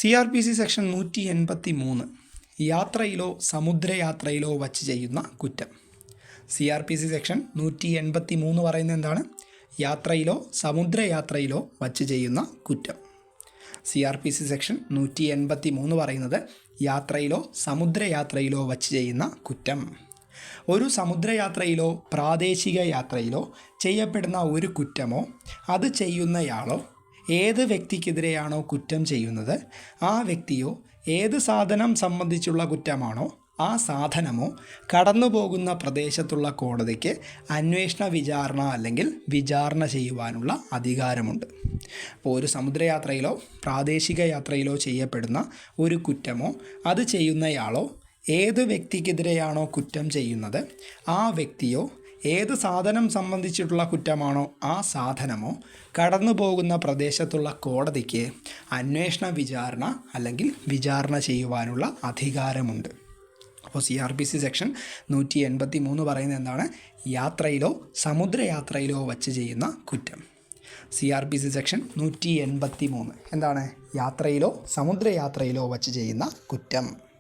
CRPC section 183 യാത്രയിലോ സമുദ്രയാത്രയിലോ വച്ച് ചെയ്യുന്ന കുറ്റം. CRPC സെക്ഷൻ 183 പറയുന്നത് എന്താണ്? യാത്രയിലോ സമുദ്രയാത്രയിലോ വച്ച് ചെയ്യുന്ന കുറ്റം. CRPC സെക്ഷൻ 183 പറയുന്നത് യാത്രയിലോ സമുദ്രയാത്രയിലോ വച്ച് ചെയ്യുന്ന കുറ്റം. ഒരു സമുദ്രയാത്രയിലോ പ്രാദേശിക യാത്രയിലോ ചെയ്യപ്പെടുന്ന ഒരു കുറ്റമോ അത് ചെയ്യുന്നയാളോ ഏത് വ്യക്തിക്കെതിരെയാണോ കുറ്റം ചെയ്യുന്നത് ആ വ്യക്തിയോ ഏത് സാധനം സംബന്ധിച്ചുള്ള കുറ്റമാണോ ആ സാധനമോ കടന്നു പോകുന്ന പ്രദേശത്തുള്ള കോടതിക്ക് അന്വേഷണ വിചാരണ അല്ലെങ്കിൽ വിചാരണ ചെയ്യുവാനുള്ള അധികാരമുണ്ട്. അപ്പോൾ ഒരു സമുദ്രയാത്രയിലോ പ്രാദേശിക യാത്രയിലോ ചെയ്യപ്പെടുന്ന ഒരു കുറ്റമോ അത് ചെയ്യുന്നയാളോ ഏത് വ്യക്തിക്കെതിരെയാണോ കുറ്റം ചെയ്യുന്നത് ആ വ്യക്തിയോ ഏത് സാധനം സംബന്ധിച്ചിട്ടുള്ള കുറ്റമാണോ ആ സാധനമോ കടന്നു പോകുന്ന പ്രദേശത്തുള്ള കോടതിക്ക് അന്വേഷണ വിചാരണ അല്ലെങ്കിൽ വിചാരണ ചെയ്യുവാനുള്ള അധികാരമുണ്ട്. അപ്പോൾ CRPC സെക്ഷൻ 183 പറയുന്നത് എന്താണ്? യാത്രയിലോ സമുദ്രയാത്രയിലോ വച്ച് ചെയ്യുന്ന കുറ്റം. CRPC സെക്ഷൻ 183 എന്താണ്? യാത്രയിലോ സമുദ്രയാത്രയിലോ വച്ച് ചെയ്യുന്ന കുറ്റം.